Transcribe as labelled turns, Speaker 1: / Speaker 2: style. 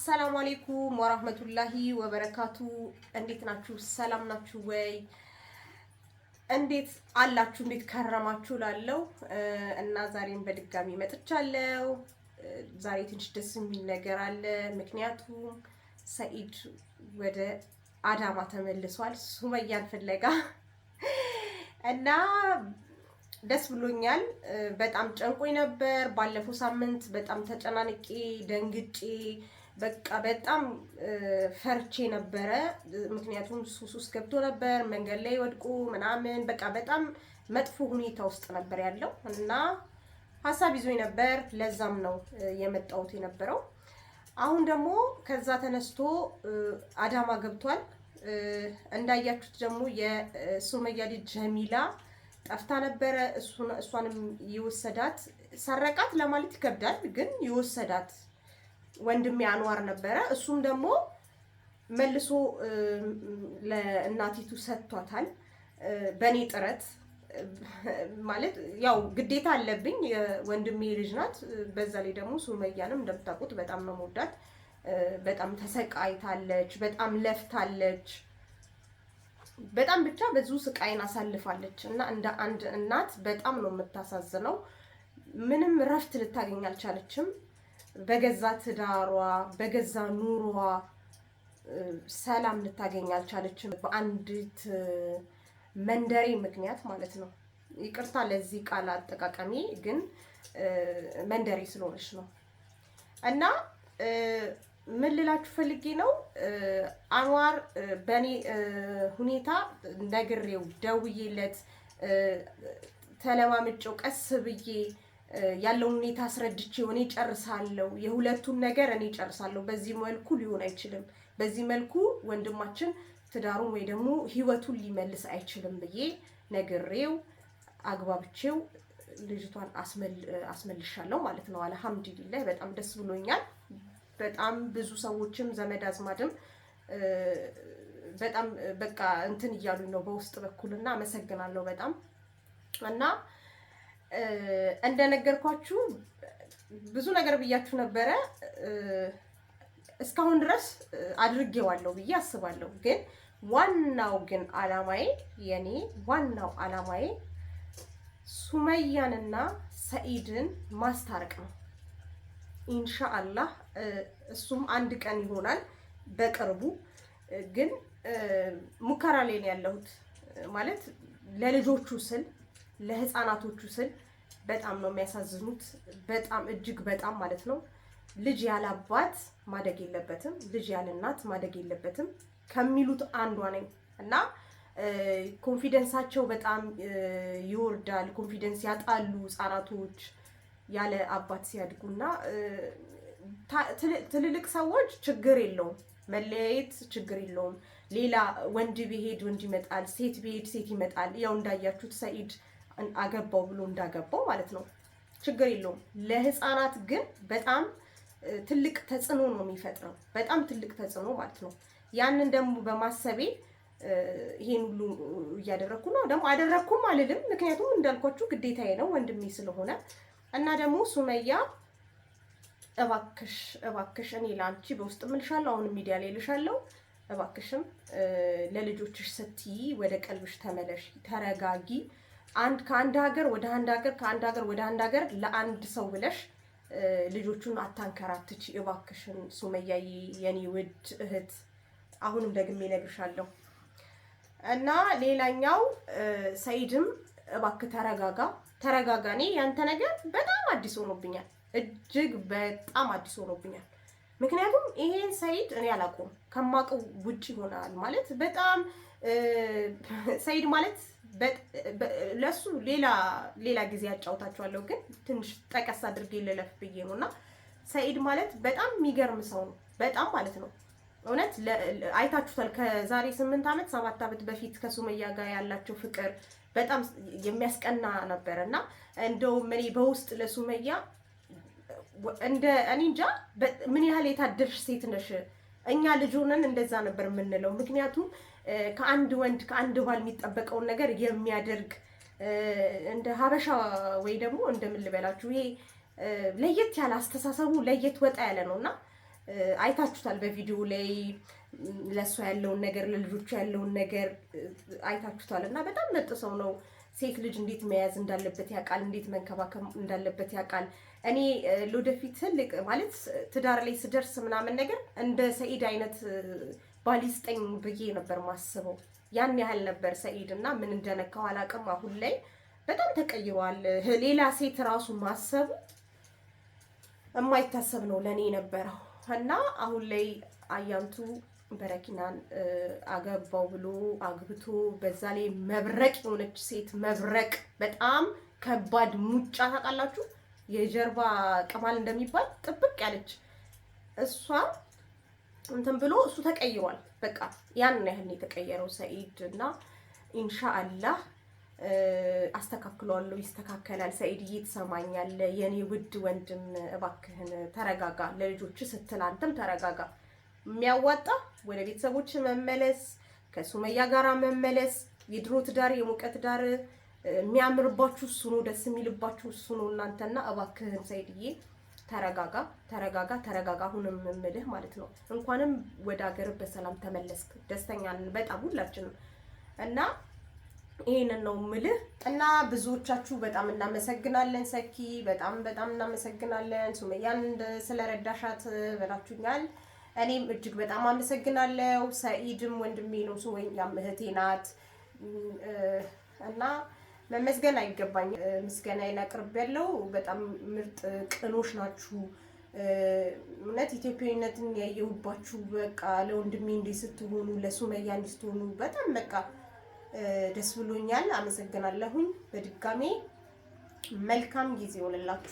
Speaker 1: አሰላሙ አለይኩም ወራህመቱላሂ ወበረካቱ። እንዴት ናችሁ? ሰላም ናችሁ ወይ? እንዴት አላችሁ? እንዴት ከረማችሁ? ላለው እና ዛሬም በድጋሚ መጥቻለሁ። ዛሬ ትንሽ ደስ የሚል ነገር አለ። ምክንያቱም ሰኢድ ወደ አዳማ ተመልሷል ሱመያን ፍለጋ እና ደስ ብሎኛል። በጣም ጨንቆኝ ነበር። ባለፈው ሳምንት በጣም ተጨናንቄ ደንግጬ በቃ በጣም ፈርቼ ነበረ። ምክንያቱም ሱስ ውስጥ ገብቶ ነበር፣ መንገድ ላይ ወድቆ ምናምን በቃ በጣም መጥፎ ሁኔታ ውስጥ ነበር ያለው እና ሀሳብ ይዞኝ ነበር። ለዛም ነው የመጣሁት የነበረው። አሁን ደግሞ ከዛ ተነስቶ አዳማ ገብቷል። እንዳያችሁት ደግሞ የሱመያ ልጅ ጀሚላ ጠፍታ ነበረ። እሷንም የወሰዳት ሰረቃት ለማለት ይከብዳል፣ ግን የወሰዳት ወንድሜ አንዋር ነበረ። እሱም ደግሞ መልሶ ለእናቲቱ ሰጥቷታል በእኔ ጥረት። ማለት ያው ግዴታ አለብኝ፣ የወንድሜ ልጅ ናት። በዛ ላይ ደግሞ ሱመያንም እንደምታውቁት በጣም ነው የምወዳት። በጣም ተሰቃይታለች፣ በጣም ለፍታለች፣ በጣም ብቻ ብዙ ስቃይን አሳልፋለች እና እንደ አንድ እናት በጣም ነው የምታሳዝነው። ምንም ረፍት ልታገኝ አልቻለችም። በገዛ ትዳሯ በገዛ ኑሯ ሰላም ልታገኝ አልቻለችም። በአንዲት መንደሬ ምክንያት ማለት ነው። ይቅርታ ለዚህ ቃል አጠቃቀሚ፣ ግን መንደሬ ስለሆነች ነው። እና ምን ልላችሁ ፈልጌ ነው፣ አንዋር በእኔ ሁኔታ ነግሬው ደውዬለት ተለማምጬው ቀስ ብዬ ያለውን ሁኔታ አስረድቼው እኔ ጨርሳለሁ፣ የሁለቱን ነገር እኔ ጨርሳለሁ። በዚህ መልኩ ሊሆን አይችልም፣ በዚህ መልኩ ወንድማችን ትዳሩን ወይ ደግሞ ህይወቱን ሊመልስ አይችልም ብዬ ነግሬው አግባብቼው ልጅቷን አስመልሻለሁ ማለት ነው። አልሐምዱሊላህ በጣም ደስ ብሎኛል። በጣም ብዙ ሰዎችም ዘመድ አዝማድም በጣም በቃ እንትን እያሉኝ ነው በውስጥ በኩልና አመሰግናለሁ በጣም። እና እንደነገርኳችሁ ብዙ ነገር ብያችሁ ነበረ። እስካሁን ድረስ አድርጌዋለሁ ብዬ አስባለሁ። ግን ግን አላማዬ የኔ ዋናው አላማዬ ሱመያንና ሰኢድን ማስታረቅ ነው። ኢንሻአላህ እሱም አንድ ቀን ይሆናል በቅርቡ። ግን ሙከራ ላይ ነው ያለሁት። ማለት ለልጆቹ ስል ለህፃናቶቹ ስል በጣም ነው የሚያሳዝኑት። በጣም እጅግ በጣም ማለት ነው። ልጅ ያለ አባት ማደግ የለበትም፣ ልጅ ያለ እናት ማደግ የለበትም ከሚሉት አንዷ ነኝ እና ኮንፊደንሳቸው በጣም ይወርዳል። ኮንፊደንስ ያጣሉ ህፃናቶች ያለ አባት ሲያድጉና ትልልቅ ሰዎች ችግር የለውም፣ መለያየት ችግር የለውም። ሌላ ወንድ ቢሄድ ወንድ ይመጣል፣ ሴት ቢሄድ ሴት ይመጣል። ያው እንዳያችሁት ሰኢድ አገባው ብሎ እንዳገባው ማለት ነው። ችግር የለውም። ለህፃናት ግን በጣም ትልቅ ተጽዕኖ ነው የሚፈጥረው፣ በጣም ትልቅ ተጽዕኖ ማለት ነው። ያንን ደግሞ በማሰቤ ይሄን ሁሉ እያደረኩ ነው። ደግሞ አደረኩም አልልም፣ ምክንያቱም እንዳልኳችሁ ግዴታዬ ነው ወንድሜ ስለሆነ። እና ደግሞ ሱመያ እባክሽ እኔ ላንቺ በውስጥ እምልሻለሁ፣ አሁን ሚዲያ ላይ ልሻለሁ፣ እባክሽም ለልጆችሽ ስትይ ወደ ቀልብሽ ተመለሽ፣ ተረጋጊ። ከአንድ ሀገር ወደ አንድ ሀገር፣ ከአንድ ሀገር ወደ አንድ ሀገር ለአንድ ሰው ብለሽ ልጆቹን አታንከራትቺ እባክሽን ሱመያ የኔ ውድ እህት። አሁንም ደግሜ እነግርሻለሁ። እና ሌላኛው ሰኢድም እባክህ ተረጋጋ። እኔ ያንተ ነገር በጣም አዲስ ሆኖብኛል፣ እጅግ በጣም አዲስ ሆኖብኛል። ምክንያቱም ይሄን ሰኢድ እኔ አላውቀውም፣ ከማውቀው ውጭ ይሆናል ማለት በጣም ሰኢድ ማለት ለሱ ሌላ ጊዜ ያጫውታችኋለሁ፣ ግን ትንሽ ጠቀስ አድርጌ ልለፍ ብዬ ነው። እና ሰኢድ ማለት በጣም የሚገርም ሰው ነው፣ በጣም ማለት ነው። እውነት አይታችሁታል። ከዛሬ 8 ዓመት 7 ዓመት በፊት ከሱመያ ጋር ያላቸው ፍቅር በጣም የሚያስቀና ነበር። እና እንደውም እኔ በውስጥ ለሱመያ እኔ እንጃ ምን ያህል የታደርሽ ሴት ነሽ፣ እኛ ልጅ ሆነን እንደዛ ነበር የምንለው። ምክንያቱም ከአንድ ወንድ ከአንድ ባል የሚጠበቀውን ነገር የሚያደርግ እንደ ሀበሻ ወይ ደግሞ እንደምን ልበላችሁ፣ ይሄ ለየት ያለ አስተሳሰቡ ለየት ወጣ ያለ ነውና አይታችሁታል በቪዲዮ ላይ ለሷ ያለውን ነገር ለልጆቹ ያለውን ነገር አይታችሁታል። እና በጣም ምርጥ ሰው ነው። ሴት ልጅ እንዴት መያዝ እንዳለበት ያውቃል፣ እንዴት መንከባከብ እንዳለበት ያውቃል። እኔ ለወደፊት ትልቅ ማለት ትዳር ላይ ስደርስ ምናምን ነገር እንደ ሰኢድ አይነት ባል ይስጠኝ ብዬ ነበር ማስበው። ያን ያህል ነበር ሰኢድ እና ምን እንደነካው አላውቅም። አሁን ላይ በጣም ተቀይሯል። ሌላ ሴት ራሱ ማሰቡ የማይታሰብ ነው ለኔ ነበረው እና አሁን ላይ አያንቱ በረኪናን አገባው ብሎ አግብቶ በዛ ላይ መብረቅ የሆነች ሴት መብረቅ በጣም ከባድ ሙጫ ታውቃላችሁ፣ የጀርባ ቅማል እንደሚባል ጥብቅ ያለች እሷ እንትን ብሎ እሱ ተቀይሯል። በቃ ያን ያህል የተቀየረው ሰኢድ እና ኢንሻአላህ አስተካክሏለሁ፣ ይስተካከላል። ሰኢድዬ ትሰማኛለህ? የኔ ውድ ወንድም እባክህን ተረጋጋ፣ ለልጆች ስትል አንተም ተረጋጋ። የሚያዋጣ ወደ ቤተሰቦች መመለስ፣ ከሱመያ ጋራ መመለስ። የድሮ ትዳር የሞቀ ትዳር የሚያምርባችሁ እሱ ነው፣ ደስ የሚልባችሁ እሱ ነው እናንተና እባክህን ሰኢድዬ ተረጋጋ፣ ተረጋጋ፣ ተረጋጋ። አሁንም የምልህ ማለት ነው እንኳንም ወደ ሀገር በሰላም ተመለስክ። ደስተኛ ነን በጣም ሁላችንም እና ይሄንን ነው የምልህ። እና ብዙዎቻችሁ በጣም እናመሰግናለን ሰኪ፣ በጣም በጣም እናመሰግናለን ሱመያን ስለረዳሻት ብላችሁኛል። እኔም እጅግ በጣም አመሰግናለሁ። ሰኢድም ወንድሜ ነው፣ ሱመያም እህቴ ናት እና መመስገን አይገባኝ ምስጋናዬን አቅርቤያለሁ። በጣም ምርጥ ቅኖች ናችሁ። እውነት ኢትዮጵያዊነትን ያየሁባችሁ በቃ ለወንድሜ እንዲህ ስትሆኑ፣ ለሱመያ እንዲህ ስትሆኑ በጣም በቃ ደስ ብሎኛል። አመሰግናለሁኝ። በድጋሜ መልካም ጊዜ ይሁንላችሁ።